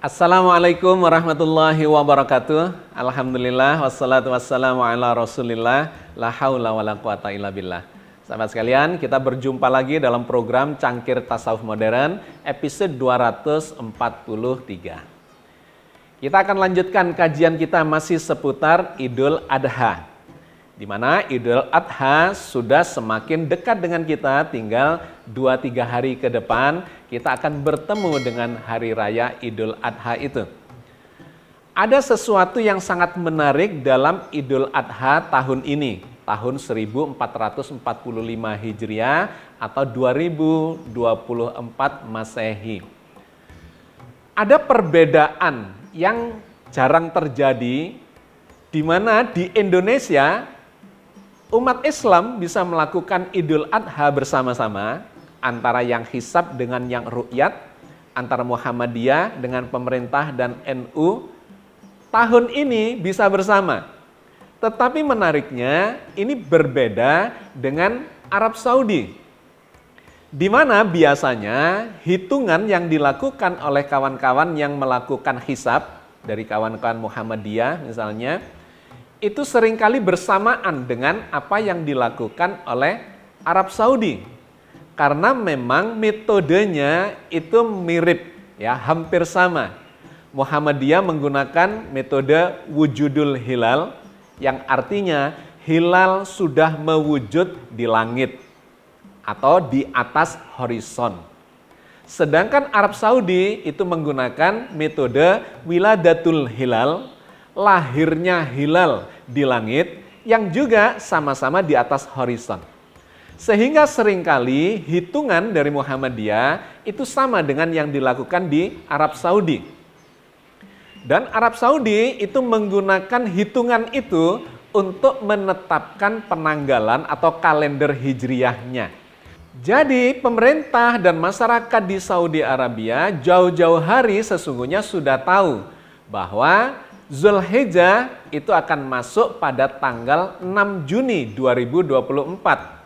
Assalamualaikum warahmatullahi wabarakatuh. Alhamdulillah wassalatu wassalamu ala Rasulillah la haula wala quwata illa billah. Sahabat sekalian, kita berjumpa lagi dalam program Cangkir Tasawuf Modern episode 243. Kita akan lanjutkan kajian kita masih seputar Idul Adha, di mana Idul Adha sudah semakin dekat dengan kita, tinggal 2-3 hari ke depan kita akan bertemu dengan Hari Raya Idul Adha itu. Ada sesuatu yang sangat menarik dalam Idul Adha tahun ini, tahun 1445 Hijriah atau 2024 Masehi. Ada perbedaan yang jarang terjadi, di mana di Indonesia umat Islam bisa melakukan Idul Adha bersama-sama, antara yang hisab dengan yang ru'yat, antara Muhammadiyah dengan pemerintah dan NU, tahun ini bisa bersama. Tetapi menariknya, ini berbeda dengan Arab Saudi, di mana biasanya hitungan yang dilakukan oleh kawan-kawan yang melakukan hisab, dari kawan-kawan Muhammadiyah misalnya, itu seringkali bersamaan dengan apa yang dilakukan oleh Arab Saudi. Karena memang metodenya itu mirip, ya, hampir sama. Muhammadiyah menggunakan metode wujudul hilal, yang artinya hilal sudah mewujud di langit atau di atas horizon. Sedangkan Arab Saudi itu menggunakan metode wiladatul hilal, lahirnya hilal di langit yang juga sama-sama di atas horizon. Sehingga seringkali hitungan dari Muhammadiyah itu sama dengan yang dilakukan di Arab Saudi. Dan Arab Saudi itu menggunakan hitungan itu untuk menetapkan penanggalan atau kalender hijriyahnya. Jadi pemerintah dan masyarakat di Saudi Arabia jauh-jauh hari sesungguhnya sudah tahu bahwa Zulhijjah itu akan masuk pada tanggal 6 Juni 2024.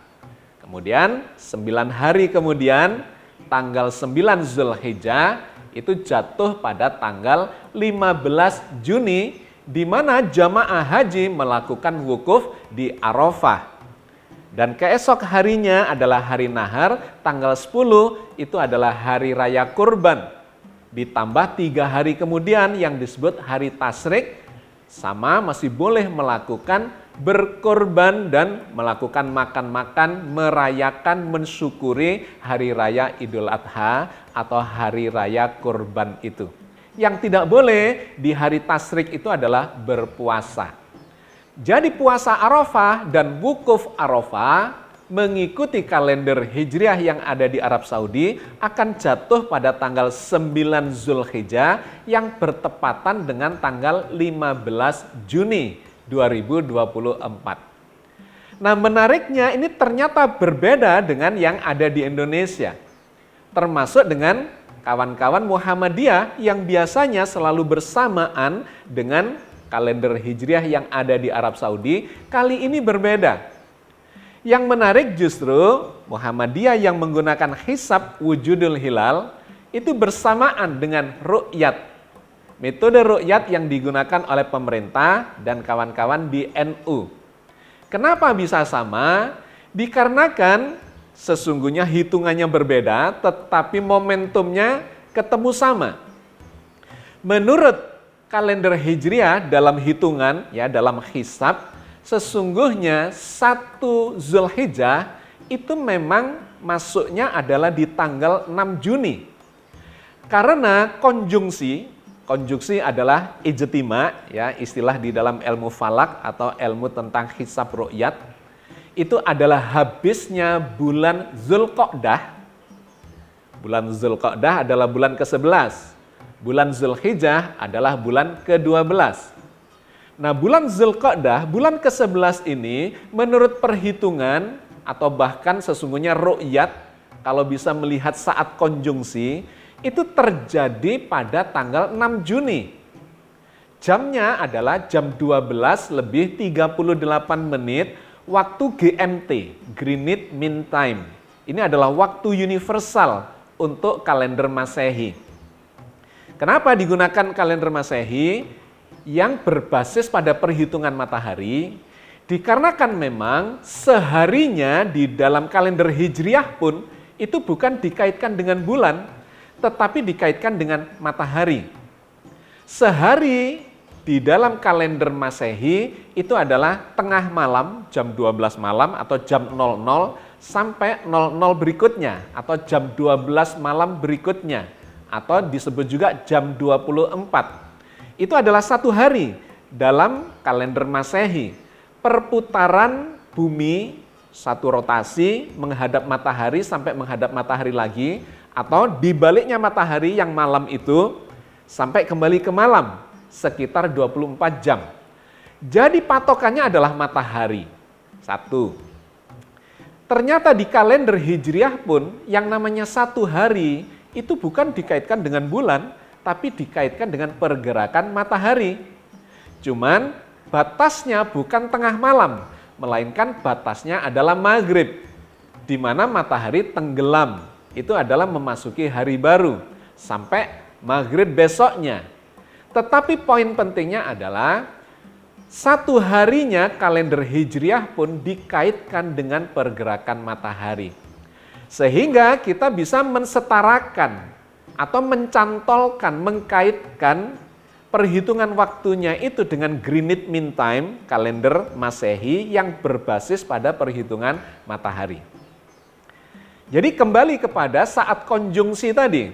Kemudian 9 hari kemudian tanggal 9 Zulhijjah itu jatuh pada tanggal 15 Juni, di mana jamaah haji melakukan wukuf di Arafah. Dan keesok harinya adalah hari Nahar, tanggal 10 itu adalah hari raya kurban. Ditambah 3 hari kemudian yang disebut hari Tasyrik, sama masih boleh melakukan berkorban dan melakukan makan-makan, merayakan, mensyukuri hari raya Idul Adha atau hari raya kurban itu. Yang tidak boleh di hari Tasyrik itu adalah berpuasa. Jadi puasa Arafah dan wukuf Arafah mengikuti kalender hijriah yang ada di Arab Saudi akan jatuh pada tanggal 9 Zulhijjah yang bertepatan dengan tanggal 15 Juni 2024. Nah, menariknya ini ternyata berbeda dengan yang ada di Indonesia. Termasuk dengan kawan-kawan Muhammadiyah yang biasanya selalu bersamaan dengan kalender hijriah yang ada di Arab Saudi, kali ini berbeda. Yang menarik justru Muhammadiyah yang menggunakan hisab wujudul hilal itu bersamaan dengan ru'yat. Metode ru'yat yang digunakan oleh pemerintah dan kawan-kawan di NU. Kenapa bisa sama? Dikarenakan sesungguhnya hitungannya berbeda, tetapi momentumnya ketemu sama. Menurut kalender hijriah dalam hitungan, ya dalam hisab, sesungguhnya 1 Zulhijjah itu memang masuknya adalah di tanggal 6 Juni. Karena konjungsi Konjungsi adalah ijtima, ya, istilah di dalam ilmu falak atau ilmu tentang hisab ru'yat. Itu adalah habisnya bulan Zulqa'dah. Bulan Zulqa'dah adalah bulan ke-11. Bulan Zulhijjah adalah bulan ke-12. Nah, bulan Zulqa'dah, bulan ke-11 ini menurut perhitungan atau bahkan sesungguhnya ru'yat, kalau bisa melihat saat konjungsi, itu terjadi pada tanggal 6 Juni. Jamnya adalah jam 12 lebih 38 menit waktu GMT, Greenwich Mean Time. Ini adalah waktu universal untuk kalender Masehi. Kenapa digunakan kalender Masehi yang berbasis pada perhitungan matahari? Dikarenakan memang seharinya di dalam kalender Hijriah pun itu bukan dikaitkan dengan bulan, tetapi dikaitkan dengan matahari. Sehari di dalam kalender Masehi itu adalah tengah malam, jam 12 malam atau jam 00 sampai 00 berikutnya, atau jam 12 malam berikutnya, atau disebut juga jam 24. Itu adalah satu hari dalam kalender Masehi. Perputaran bumi, satu rotasi menghadap matahari sampai menghadap matahari lagi, atau dibaliknya matahari yang malam itu sampai kembali ke malam, sekitar 24 jam. Jadi patokannya adalah matahari. Satu. Ternyata di kalender Hijriah pun yang namanya satu hari itu bukan dikaitkan dengan bulan, tapi dikaitkan dengan pergerakan matahari. Cuman batasnya bukan tengah malam, melainkan batasnya adalah maghrib, di mana matahari tenggelam. Itu adalah memasuki hari baru, sampai maghrib besoknya. Tetapi poin pentingnya adalah, satu harinya kalender Hijriah pun dikaitkan dengan pergerakan matahari. Sehingga kita bisa mensetarakan atau mencantolkan, mengkaitkan perhitungan waktunya itu dengan Greenwich Mean Time, kalender Masehi yang berbasis pada perhitungan matahari. Jadi kembali kepada saat konjungsi tadi.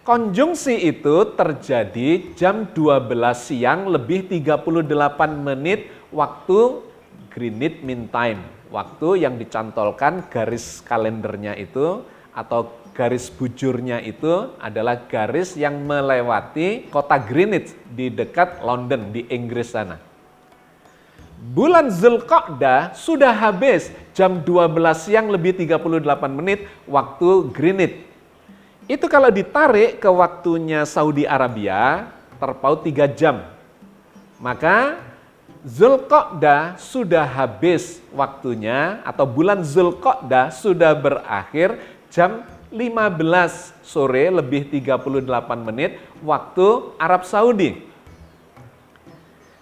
Konjungsi itu terjadi jam 12 siang lebih 38 menit waktu Greenwich Mean Time. Waktu yang dicantolkan garis kalendernya itu atau garis bujurnya itu adalah garis yang melewati kota Greenwich di dekat London di Inggris sana. Bulan Zulqa'dah sudah habis jam 12 siang lebih 38 menit waktu Greenwich. Itu kalau ditarik ke waktunya Saudi Arabia terpaut 3 jam. Maka Zulqa'dah sudah habis waktunya atau bulan Zulqa'dah sudah berakhir jam 15 sore lebih 38 menit waktu Arab Saudi.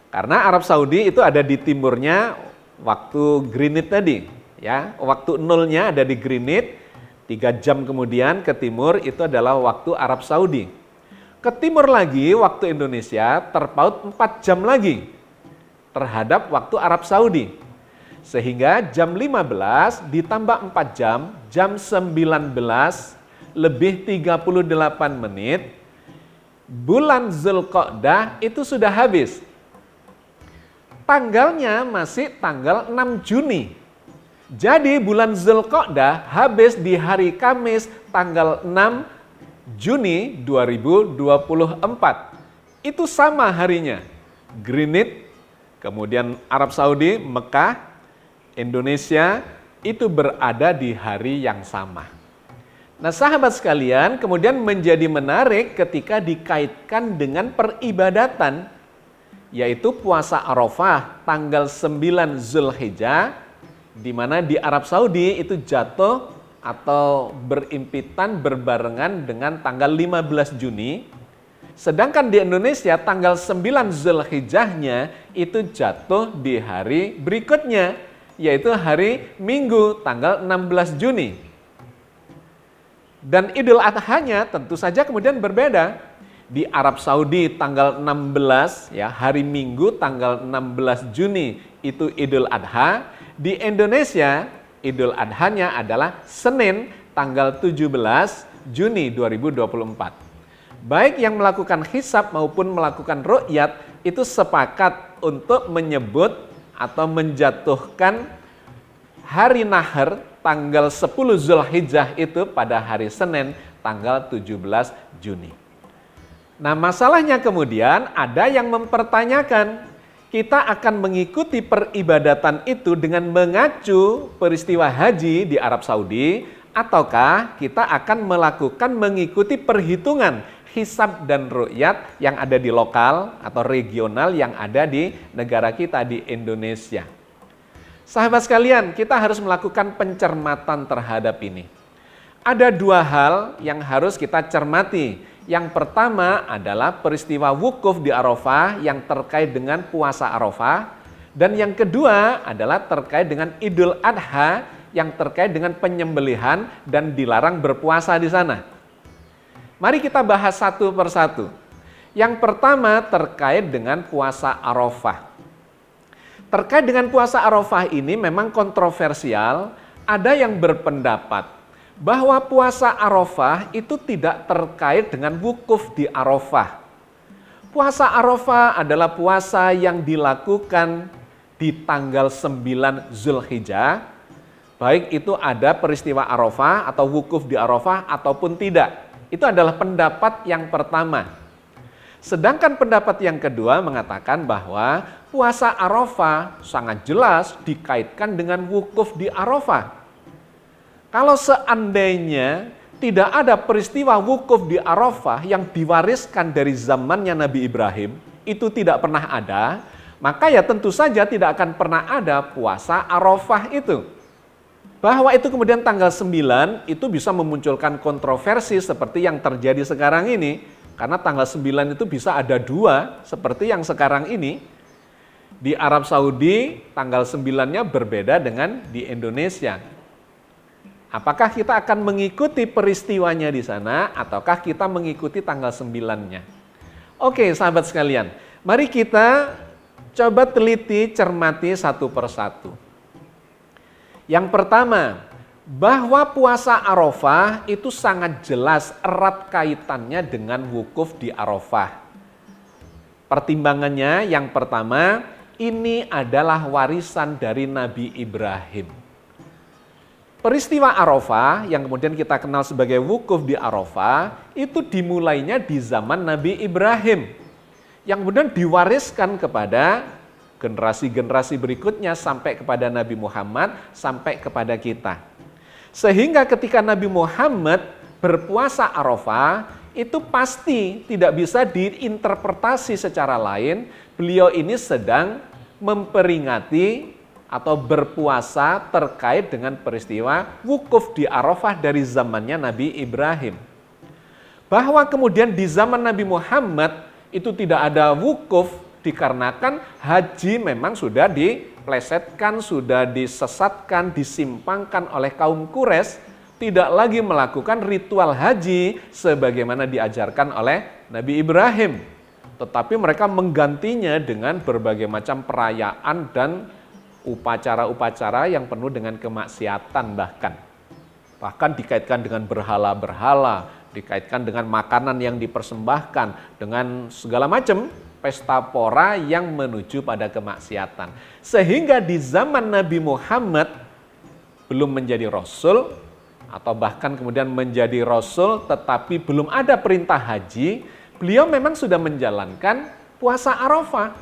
Karena Arab Saudi itu ada di timurnya waktu Greenwich tadi, ya. Waktu nolnya ada di Greenwich, 3 jam kemudian ke timur itu adalah waktu Arab Saudi. Ke timur lagi waktu Indonesia terpaut 4 jam lagi terhadap waktu Arab Saudi. Sehingga jam 15 ditambah 4 jam, jam 19 lebih 38 menit, bulan Zulqa'dah itu sudah habis. Tanggalnya masih tanggal 6 Juni. Jadi bulan Zulqa'dah habis di hari Kamis tanggal 6 Juni 2024. Itu sama harinya. Greenwich, kemudian Arab Saudi, Mekah, Indonesia itu berada di hari yang sama. Nah, sahabat sekalian, kemudian menjadi menarik ketika dikaitkan dengan peribadatan, yaitu puasa Arafah tanggal 9 Zulhijjah, di mana di Arab Saudi itu jatuh atau berimpitan berbarengan dengan tanggal 15 Juni, sedangkan di Indonesia tanggal 9 Zulhijjahnya itu jatuh di hari berikutnya, yaitu hari Minggu tanggal 16 Juni. Dan Idul Adhanya tentu saja kemudian berbeda. Di Arab Saudi tanggal 16, ya, hari Minggu tanggal 16 Juni itu Idul Adha. Di Indonesia Idul Adhanya adalah Senin tanggal 17 Juni 2024. baik yang melakukan hisab maupun melakukan ru'yat itu sepakat untuk menyebut atau menjatuhkan hari nahar tanggal 10 Zulhijjah itu pada hari Senin tanggal 17 Juni. Nah, masalahnya kemudian ada yang mempertanyakan, kita akan mengikuti peribadatan itu dengan mengacu peristiwa haji di Arab Saudi, ataukah kita akan mengikuti perhitungan hisab dan ru'yat yang ada di lokal atau regional yang ada di negara kita di Indonesia. Sahabat sekalian, kita harus melakukan pencermatan terhadap ini. Ada dua hal yang harus kita cermati. Yang pertama adalah peristiwa wukuf di Arafah yang terkait dengan puasa Arafah. Dan yang kedua adalah terkait dengan Idul Adha yang terkait dengan penyembelihan dan dilarang berpuasa di sana. Mari kita bahas satu persatu. Yang pertama terkait dengan puasa Arafah. Terkait dengan puasa Arafah ini memang kontroversial. Ada yang berpendapat bahwa puasa Arafah itu tidak terkait dengan wukuf di Arafah. Puasa Arafah adalah puasa yang dilakukan di tanggal 9 Zulhijjah, baik itu ada peristiwa Arafah atau wukuf di Arafah ataupun tidak. Itu adalah pendapat yang pertama. Sedangkan pendapat yang kedua mengatakan bahwa puasa Arafah sangat jelas dikaitkan dengan wukuf di Arafah. Kalau seandainya tidak ada peristiwa wukuf di Arafah yang diwariskan dari zamannya Nabi Ibrahim, itu tidak pernah ada, maka ya tentu saja tidak akan pernah ada puasa Arafah itu. Bahwa itu kemudian tanggal 9 itu bisa memunculkan kontroversi seperti yang terjadi sekarang ini, karena tanggal 9 itu bisa ada dua seperti yang sekarang ini. Di Arab Saudi tanggal 9-nya berbeda dengan di Indonesia. Apakah kita akan mengikuti peristiwanya di sana ataukah kita mengikuti tanggal 9-nya? Oke, sahabat sekalian, mari kita coba teliti, cermati satu persatu. Yang pertama, bahwa puasa Arafah itu sangat jelas erat kaitannya dengan wukuf di Arafah. Pertimbangannya yang pertama, ini adalah warisan dari Nabi Ibrahim. Peristiwa Arafah yang kemudian kita kenal sebagai wukuf di Arafah itu dimulainya di zaman Nabi Ibrahim yang kemudian diwariskan kepada generasi-generasi berikutnya sampai kepada Nabi Muhammad, sampai kepada kita. Sehingga ketika Nabi Muhammad berpuasa Arafah itu pasti tidak bisa diinterpretasi secara lain, beliau ini sedang memperingati atau berpuasa terkait dengan peristiwa wukuf di Arafah dari zamannya Nabi Ibrahim. Bahwa kemudian di zaman Nabi Muhammad itu tidak ada wukuf dikarenakan haji memang sudah diplesetkan, sudah disesatkan, disimpangkan oleh kaum Quraisy, tidak lagi melakukan ritual haji sebagaimana diajarkan oleh Nabi Ibrahim. Tetapi mereka menggantinya dengan berbagai macam perayaan dan upacara-upacara yang penuh dengan kemaksiatan bahkan dikaitkan dengan berhala-berhala, dikaitkan dengan makanan yang dipersembahkan, dengan segala macam pesta pora yang menuju pada kemaksiatan. Sehingga di zaman Nabi Muhammad belum menjadi rasul atau bahkan kemudian menjadi rasul tetapi belum ada perintah haji, beliau memang sudah menjalankan puasa Arafah.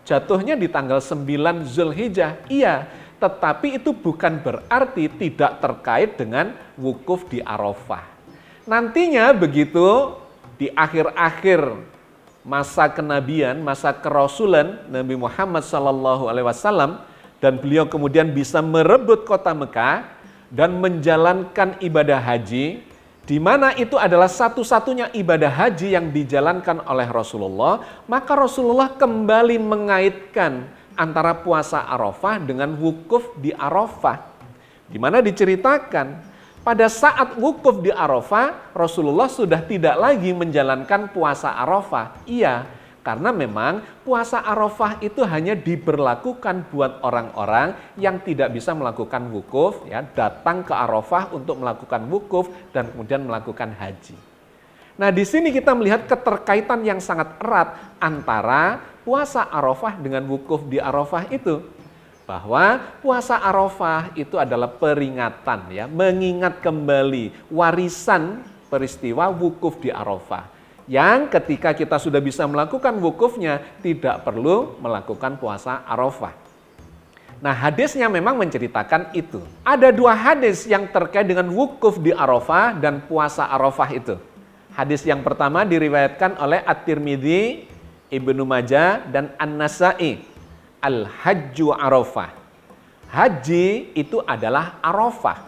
Jatuhnya di tanggal 9 Zulhijjah, iya, tetapi itu bukan berarti tidak terkait dengan wukuf di Arafah. Nantinya begitu di akhir-akhir masa kenabian, masa kerasulan Nabi Muhammad SAW, dan beliau kemudian bisa merebut kota Mekah dan menjalankan ibadah haji, di mana itu adalah satu-satunya ibadah haji yang dijalankan oleh Rasulullah, maka Rasulullah kembali mengaitkan antara puasa Arafah dengan wukuf di Arafah. Di mana diceritakan, pada saat wukuf di Arafah, Rasulullah sudah tidak lagi menjalankan puasa Arafah. Iya, karena memang puasa Arafah itu hanya diberlakukan buat orang-orang yang tidak bisa melakukan wukuf, ya, datang ke Arafah untuk melakukan wukuf dan kemudian melakukan haji. Nah, di sini kita melihat keterkaitan yang sangat erat antara puasa Arafah dengan wukuf di Arafah itu. Bahwa puasa Arafah itu adalah peringatan, ya, mengingat kembali warisan peristiwa wukuf di Arafah. Yang ketika kita sudah bisa melakukan wukufnya, tidak perlu melakukan puasa Arafah. Nah, hadisnya memang menceritakan itu. Ada 2 hadis yang terkait dengan wukuf di Arafah dan puasa Arafah itu. Hadis yang pertama diriwayatkan oleh At-Tirmidzi, Ibnu Majah, dan An-Nasa'i. Al-Hajju Arafah. Haji itu adalah Arafah.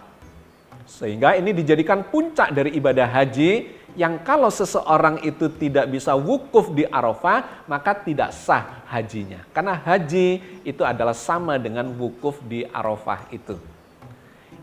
Sehingga ini dijadikan puncak dari ibadah haji yang kalau seseorang itu tidak bisa wukuf di Arafah, maka tidak sah hajinya. Karena haji itu adalah sama dengan wukuf di Arafah itu.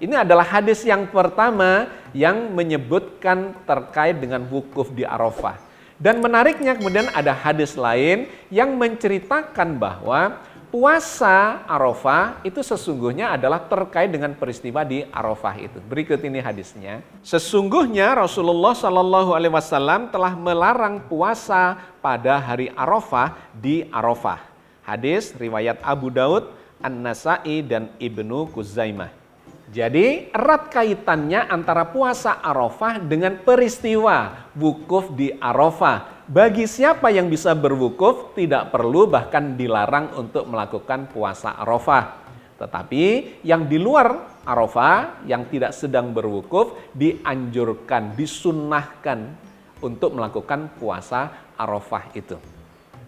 Ini adalah hadis yang pertama yang menyebutkan terkait dengan wukuf di Arafah. Dan menariknya kemudian ada hadis lain yang menceritakan bahwa puasa Arafah itu sesungguhnya adalah terkait dengan peristiwa di Arafah itu. Berikut ini hadisnya. Sesungguhnya Rasulullah SAW telah melarang puasa pada hari Arafah di Arafah. Hadis riwayat Abu Daud, An-Nasa'i, dan Ibnu Kuzaimah. Jadi erat kaitannya antara puasa Arafah dengan peristiwa wukuf di Arafah. Bagi siapa yang bisa berwukuf tidak perlu bahkan dilarang untuk melakukan puasa Arafah. Tetapi yang di luar Arafah yang tidak sedang berwukuf dianjurkan, disunnahkan untuk melakukan puasa Arafah itu.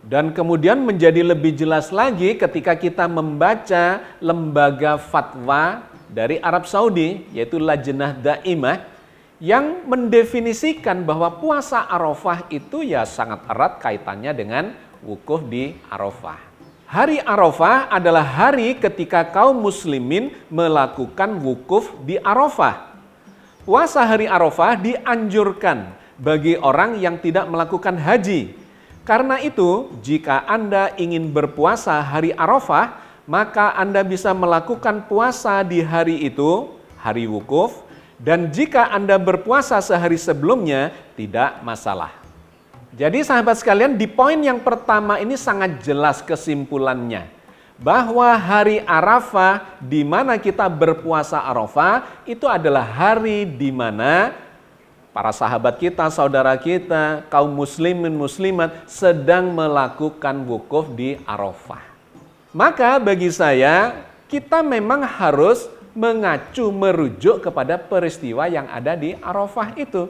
Dan kemudian menjadi lebih jelas lagi ketika kita membaca lembaga fatwa dari Arab Saudi, yaitu Lajnah Daimah, yang mendefinisikan bahwa puasa Arafah itu ya sangat erat kaitannya dengan wukuf di Arafah. Hari Arafah adalah hari ketika kaum muslimin melakukan wukuf di Arafah. Puasa hari Arafah dianjurkan bagi orang yang tidak melakukan haji. Karena itu, jika Anda ingin berpuasa hari Arafah, maka Anda bisa melakukan puasa di hari itu, hari wukuf, dan jika Anda berpuasa sehari sebelumnya, tidak masalah. Jadi sahabat sekalian, di poin yang pertama ini sangat jelas kesimpulannya. Bahwa hari Arafah, di mana kita berpuasa Arafah, itu adalah hari di mana para sahabat kita, saudara kita, kaum muslimin muslimat sedang melakukan wukuf di Arafah. Maka bagi saya, kita memang harus mengacu, merujuk kepada peristiwa yang ada di Arafah itu.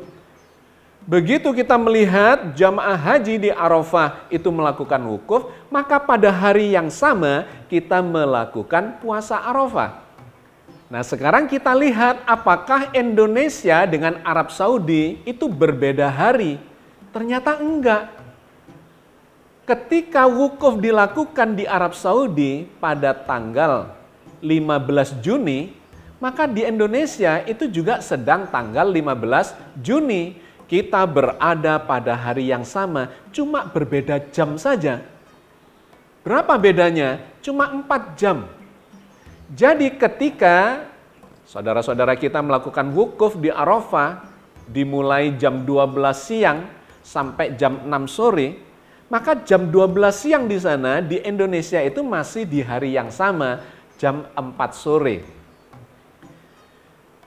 Begitu kita melihat jamaah haji di Arafah itu melakukan wukuf, maka pada hari yang sama kita melakukan puasa Arafah. Nah, sekarang kita lihat apakah Indonesia dengan Arab Saudi itu berbeda hari? Ternyata enggak. Ketika wukuf dilakukan di Arab Saudi pada tanggal 15 Juni, maka di Indonesia itu juga sedang tanggal 15 Juni. Kita berada pada hari yang sama, cuma berbeda jam saja. Berapa bedanya? Cuma 4 jam. Jadi ketika saudara-saudara kita melakukan wukuf di Arafah, dimulai jam 12 siang sampai jam 6 sore, maka jam 12 siang di sana, di Indonesia itu masih di hari yang sama, jam 4 sore.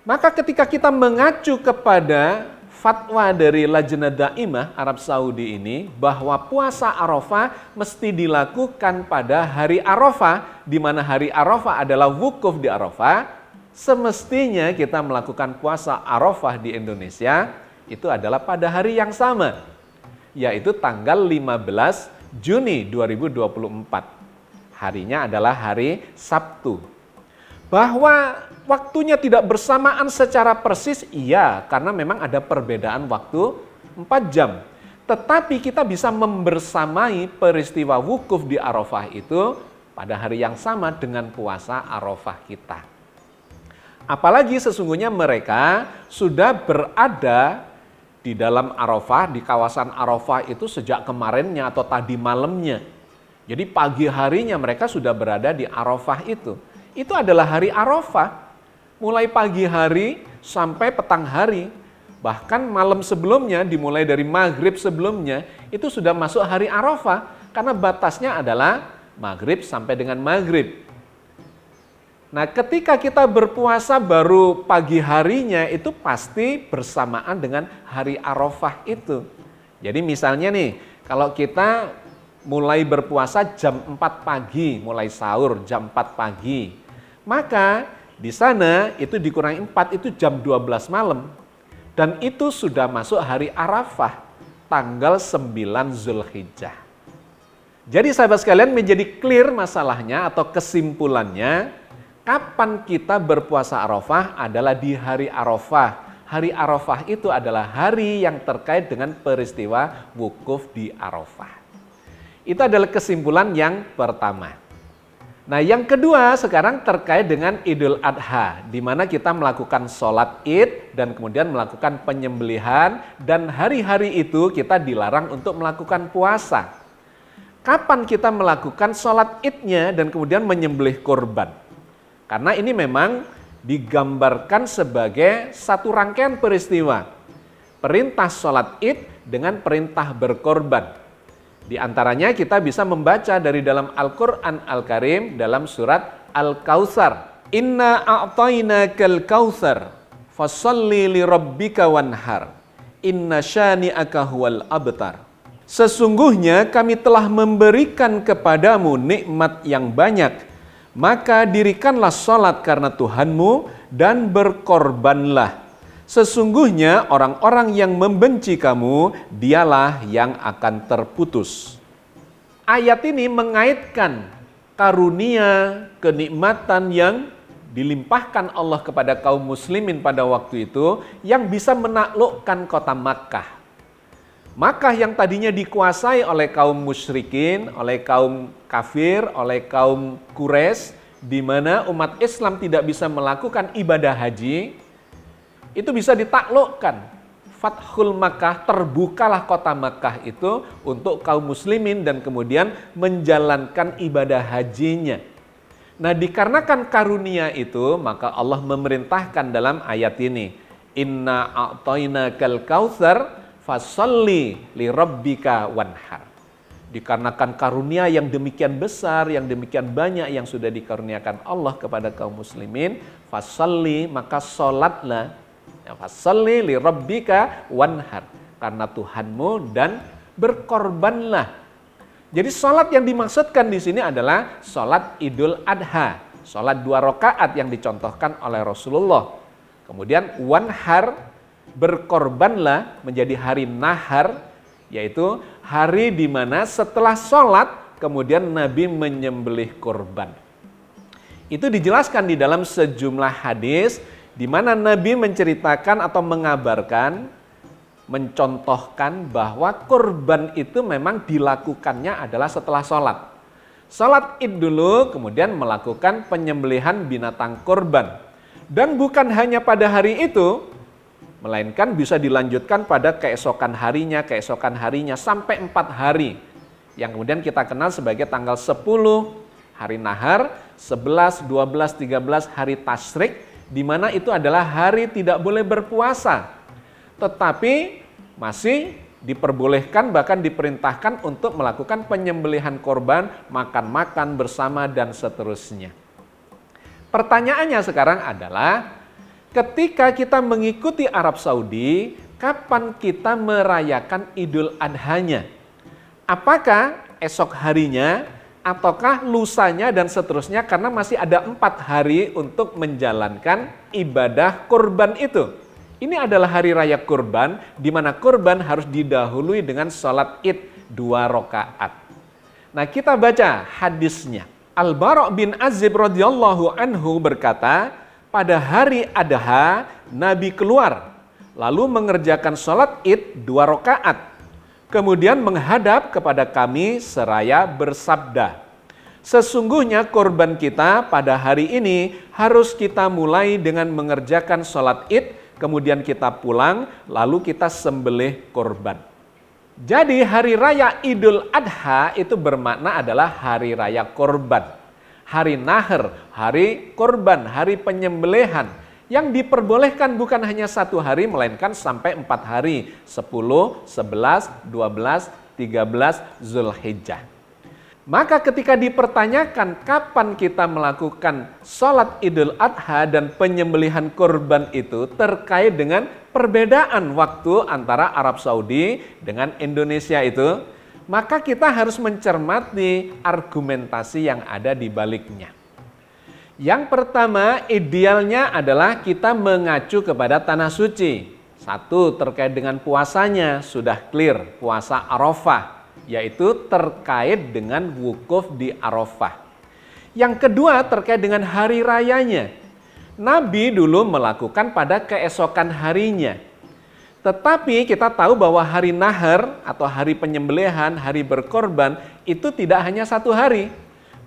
Maka ketika kita mengacu kepada fatwa dari Lajnah Daimah Arab Saudi ini, bahwa puasa Arafah mesti dilakukan pada hari Arafah, di mana hari Arafah adalah wukuf di Arafah, semestinya kita melakukan puasa Arafah di Indonesia, itu adalah pada hari yang sama, yaitu tanggal 15 Juni 2024. Harinya adalah hari Sabtu. Bahwa waktunya tidak bersamaan secara persis, iya, karena memang ada perbedaan waktu 4 jam. Tetapi kita bisa membersamai peristiwa wukuf di Arafah itu pada hari yang sama dengan puasa Arafah kita. Apalagi sesungguhnya mereka sudah berada di dalam Arafah, di kawasan Arafah itu sejak kemarinnya atau tadi malamnya. Jadi pagi harinya mereka sudah berada di Arafah itu. Itu adalah hari Arafah. Mulai pagi hari sampai petang hari. Bahkan malam sebelumnya, dimulai dari maghrib sebelumnya, itu sudah masuk hari Arafah, karena batasnya adalah maghrib sampai dengan maghrib. Nah, ketika kita berpuasa baru pagi harinya, itu pasti bersamaan dengan hari Arafah itu. Jadi misalnya nih, kalau kita mulai berpuasa jam 4 pagi, mulai sahur jam 4 pagi, maka di sana itu dikurangi 4, itu jam 12 malam. Dan itu sudah masuk hari Arafah, tanggal 9 Zulhijjah. Jadi sahabat sekalian, menjadi clear masalahnya atau kesimpulannya, kapan kita berpuasa Arafah adalah di hari Arafah. Hari Arafah itu adalah hari yang terkait dengan peristiwa wukuf di Arafah. Itu adalah kesimpulan yang pertama. Nah, yang kedua sekarang terkait dengan Idul Adha, di mana kita melakukan sholat Id dan kemudian melakukan penyembelihan, dan hari-hari itu kita dilarang untuk melakukan puasa. Kapan kita melakukan sholat Idnya dan kemudian menyembelih kurban? Karena ini memang digambarkan sebagai satu rangkaian peristiwa. Perintah sholat Id dengan perintah berkorban. Di antaranya kita bisa membaca dari dalam Al-Quran Al-Karim dalam surat Al-Kautsar. Inna a'tainakal kautsar fasholli li rabbika wanhar. Inna syani'aka huwal abtar. Sesungguhnya kami telah memberikan kepadamu nikmat yang banyak, maka dirikanlah sholat karena Tuhanmu dan berkorbanlah. Sesungguhnya orang-orang yang membenci kamu, dialah yang akan terputus. Ayat ini mengaitkan karunia, kenikmatan yang dilimpahkan Allah kepada kaum muslimin pada waktu itu, yang bisa menaklukkan kota Makkah. Makkah yang tadinya dikuasai oleh kaum musyrikin, oleh kaum kafir, oleh kaum Quraisy, di mana umat Islam tidak bisa melakukan ibadah haji, itu bisa ditaklukkan. Fathul Makkah, terbukalah kota Makkah itu untuk kaum muslimin dan kemudian menjalankan ibadah hajinya. Nah, dikarenakan karunia itu, maka Allah memerintahkan dalam ayat ini, Inna a'tainakal kautsar fasholli li rabbika wanhar. Dikarenakan karunia yang demikian besar, yang demikian banyak yang sudah dikaruniakan Allah kepada kaum muslimin, fasholli, maka sholatlah, fasholli li rabbika wanhar, karena Tuhanmu, dan berkorbanlah. Jadi sholat yang dimaksudkan di sini adalah sholat Idul Adha, sholat 2 rakaat yang dicontohkan oleh Rasulullah. Kemudian wanhar, berkorbanlah, menjadi hari nahar, yaitu hari di mana setelah sholat kemudian Nabi menyembelih kurban. Itu dijelaskan di dalam sejumlah hadis, di mana Nabi menceritakan atau mengabarkan, mencontohkan bahwa kurban itu memang dilakukannya adalah setelah sholat. Sholat Id dulu, kemudian melakukan penyembelihan binatang kurban. Dan bukan hanya pada hari itu, melainkan bisa dilanjutkan pada keesokan harinya sampai 4 hari. Yang kemudian kita kenal sebagai tanggal 10, hari nahar, 11, 12, 13, hari tasyrik, di mana itu adalah hari tidak boleh berpuasa. Tetapi masih diperbolehkan, bahkan diperintahkan untuk melakukan penyembelihan korban, makan-makan bersama, dan seterusnya. Pertanyaannya sekarang adalah, ketika kita mengikuti Arab Saudi, kapan kita merayakan Idul Adhanya? Apakah esok harinya, ataukah lusanya, dan seterusnya, karena masih ada 4 hari untuk menjalankan ibadah kurban itu. Ini adalah hari raya kurban, di mana kurban harus didahului dengan sholat Id 2 rakaat. Nah, kita baca hadisnya. Al-Bara' bin Azib radhiyallahu anhu berkata, pada hari Adha, Nabi keluar, lalu mengerjakan sholat Id 2 rakaat. Kemudian menghadap kepada kami seraya bersabda, sesungguhnya kurban kita pada hari ini harus kita mulai dengan mengerjakan sholat Id, kemudian kita pulang, lalu kita sembelih kurban. Jadi hari raya Idul Adha itu bermakna adalah hari raya kurban. Hari nahar, hari kurban, hari penyembelihan, Yang diperbolehkan bukan hanya 1 hari, melainkan sampai 4 hari, 10, 11, 12, 13 Zulhijjah. Maka ketika dipertanyakan kapan kita melakukan sholat Idul Adha dan penyembelihan kurban itu terkait dengan perbedaan waktu antara Arab Saudi dengan Indonesia itu, maka kita harus mencermati argumentasi yang ada di baliknya. Yang pertama, idealnya adalah kita mengacu kepada Tanah Suci. 1, terkait dengan puasanya, sudah clear, puasa Arafah, yaitu terkait dengan wukuf di Arafah. Yang kedua, terkait dengan hari rayanya. Nabi dulu melakukan pada keesokan harinya. Tetapi kita tahu bahwa hari nahar atau hari penyembelihan, hari berkorban, itu tidak hanya 1 hari,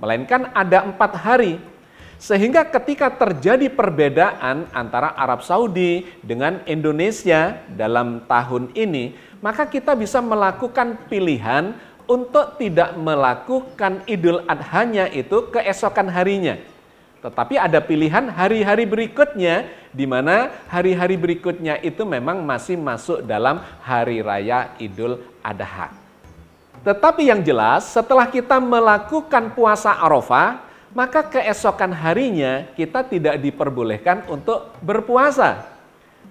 melainkan ada 4 hari. Sehingga ketika terjadi perbedaan antara Arab Saudi dengan Indonesia dalam tahun ini, maka kita bisa melakukan pilihan untuk tidak melakukan Idul Adhanya itu keesokan harinya. Tetapi ada pilihan hari-hari berikutnya, di mana hari-hari berikutnya itu memang masih masuk dalam hari raya Idul Adha. Tetapi yang jelas, setelah kita melakukan puasa Arafah, maka keesokan harinya kita tidak diperbolehkan untuk berpuasa.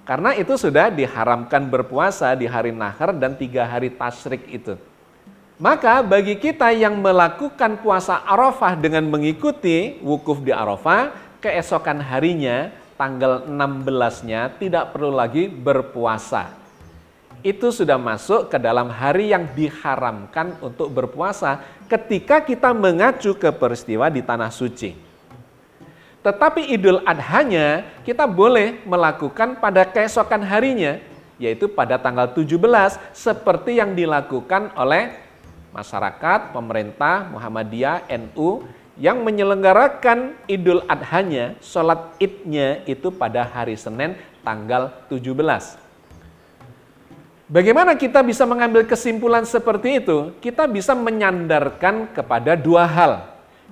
Karena itu sudah diharamkan berpuasa di hari nahar dan 3 hari tasyrik itu. Maka bagi kita yang melakukan puasa Arafah dengan mengikuti wukuf di Arafah, keesokan harinya tanggal 16-nya tidak perlu lagi berpuasa. Itu sudah masuk ke dalam hari yang diharamkan untuk berpuasa ketika kita mengacu ke peristiwa di Tanah Suci. Tetapi Idul Adhanya kita boleh melakukan pada keesokan harinya, yaitu pada tanggal 17 seperti yang dilakukan oleh masyarakat, pemerintah, Muhammadiyah, NU yang menyelenggarakan Idul Adhanya, sholat idnya itu pada hari Senin tanggal 17. Bagaimana kita bisa mengambil kesimpulan seperti itu? Kita bisa menyandarkan kepada 2 hal.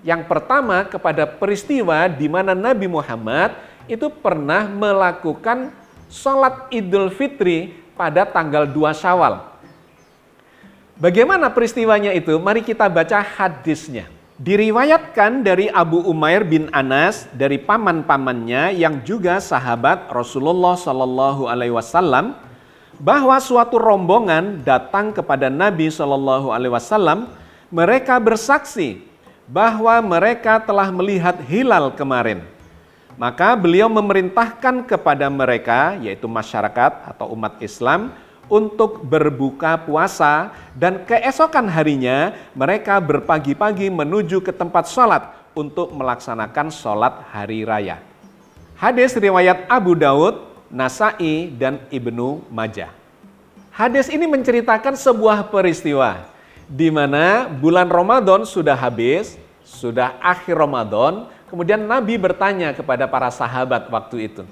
Yang pertama, kepada peristiwa di mana Nabi Muhammad itu pernah melakukan sholat Idul Fitri pada tanggal 2 Syawal. Bagaimana peristiwanya itu? Mari kita baca hadisnya. Diriwayatkan dari Abu Umair bin Anas dari paman-pamannya yang juga sahabat Rasulullah Shallallahu Alaihi Wasallam, bahwa suatu rombongan datang kepada Nabi Shallallahu Alaihi Wasallam. Mereka bersaksi bahwa mereka telah melihat hilal kemarin. Maka beliau memerintahkan kepada mereka, yaitu masyarakat atau umat Islam, untuk berbuka puasa, dan keesokan harinya mereka berpagi-pagi menuju ke tempat sholat untuk melaksanakan sholat hari raya. Hadis riwayat Abu Daud, Nasai, dan Ibnu Majah. Hadis ini menceritakan sebuah peristiwa di mana bulan Ramadan sudah habis, sudah akhir Ramadan, kemudian Nabi bertanya kepada para sahabat waktu itu,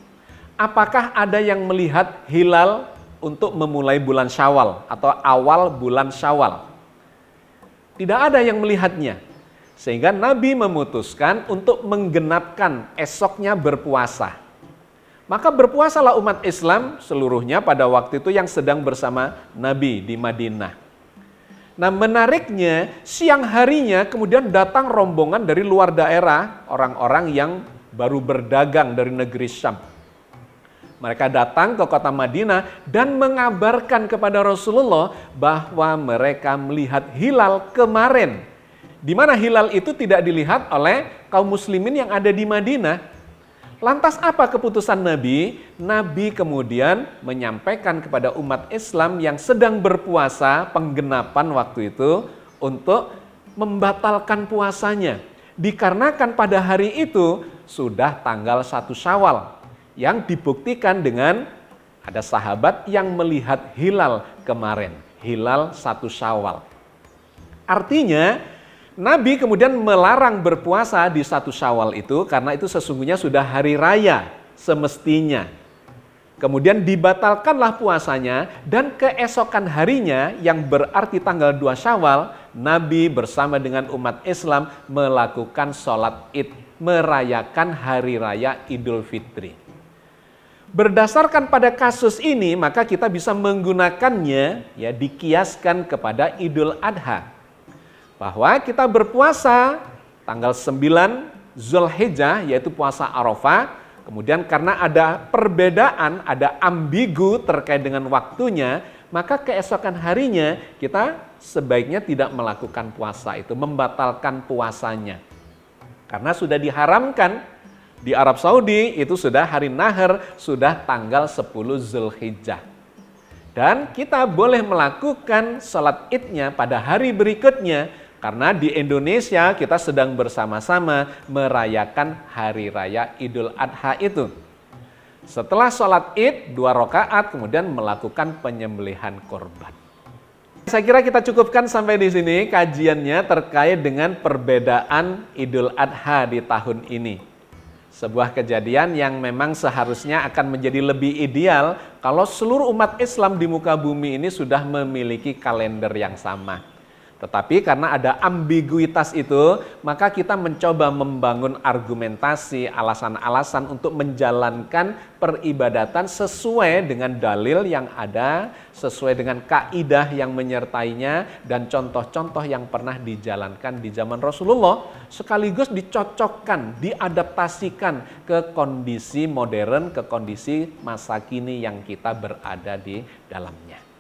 apakah ada yang melihat hilal untuk memulai bulan Syawal atau awal bulan Syawal? Tidak ada yang melihatnya, sehingga Nabi memutuskan untuk menggenapkan esoknya berpuasa. Maka berpuasalah umat Islam seluruhnya pada waktu itu yang sedang bersama Nabi di Madinah. Nah, menariknya siang harinya kemudian datang rombongan dari luar daerah, orang-orang yang baru berdagang dari negeri Syam. Mereka datang ke kota Madinah dan mengabarkan kepada Rasulullah bahwa mereka melihat hilal kemarin. Di mana hilal itu tidak dilihat oleh kaum muslimin yang ada di Madinah. Lantas apa keputusan Nabi? Nabi kemudian menyampaikan kepada umat Islam yang sedang berpuasa penggenapan waktu itu untuk membatalkan puasanya. Dikarenakan pada hari itu sudah tanggal 1 Syawal yang dibuktikan dengan ada sahabat yang melihat hilal kemarin, hilal 1 Syawal. Artinya Nabi kemudian melarang berpuasa di 1 Syawal itu karena itu sesungguhnya sudah hari raya semestinya. Kemudian dibatalkanlah puasanya dan keesokan harinya yang berarti tanggal 2 Syawal, Nabi bersama dengan umat Islam melakukan sholat id, merayakan hari raya Idul Fitri. Berdasarkan pada kasus ini, maka kita bisa menggunakannya, ya, dikiaskan kepada Idul Adha. Bahwa kita berpuasa tanggal 9 Zulhijjah, yaitu puasa Arafah. Kemudian karena ada perbedaan, ada ambigu terkait dengan waktunya, maka keesokan harinya kita sebaiknya tidak melakukan puasa itu, membatalkan puasanya. Karena sudah diharamkan di Arab Saudi, itu sudah hari Nahar, sudah tanggal 10 Zulhijjah. Dan kita boleh melakukan sholat idnya pada hari berikutnya, karena di Indonesia kita sedang bersama-sama merayakan hari raya Idul Adha itu. Setelah sholat id 2 rakaat, kemudian melakukan penyembelihan korban. Saya kira kita cukupkan sampai di sini kajiannya terkait dengan perbedaan Idul Adha di tahun ini. Sebuah kejadian yang memang seharusnya akan menjadi lebih ideal kalau seluruh umat Islam di muka bumi ini sudah memiliki kalender yang sama. Tetapi karena ada ambiguitas itu, maka kita mencoba membangun argumentasi, alasan-alasan untuk menjalankan peribadatan sesuai dengan dalil yang ada, sesuai dengan kaidah yang menyertainya, dan contoh-contoh yang pernah dijalankan di zaman Rasulullah, sekaligus dicocokkan, diadaptasikan ke kondisi modern, ke kondisi masa kini yang kita berada di dalamnya.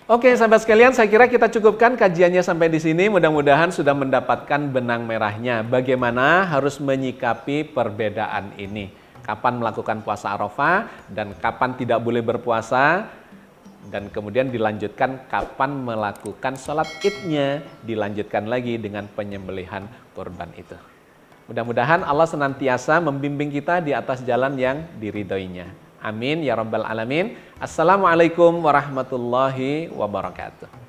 Oke, sahabat sekalian, saya kira kita cukupkan kajiannya sampai di sini. Mudah-mudahan sudah mendapatkan benang merahnya. Bagaimana harus menyikapi perbedaan ini. Kapan melakukan puasa Arafah dan kapan tidak boleh berpuasa. Dan kemudian dilanjutkan kapan melakukan sholat idnya. Dilanjutkan lagi dengan penyembelihan kurban itu. Mudah-mudahan Allah senantiasa membimbing kita di atas jalan yang diridhoinya. Amin ya rabbal alamin. Assalamualaikum warahmatullahi wabarakatuh.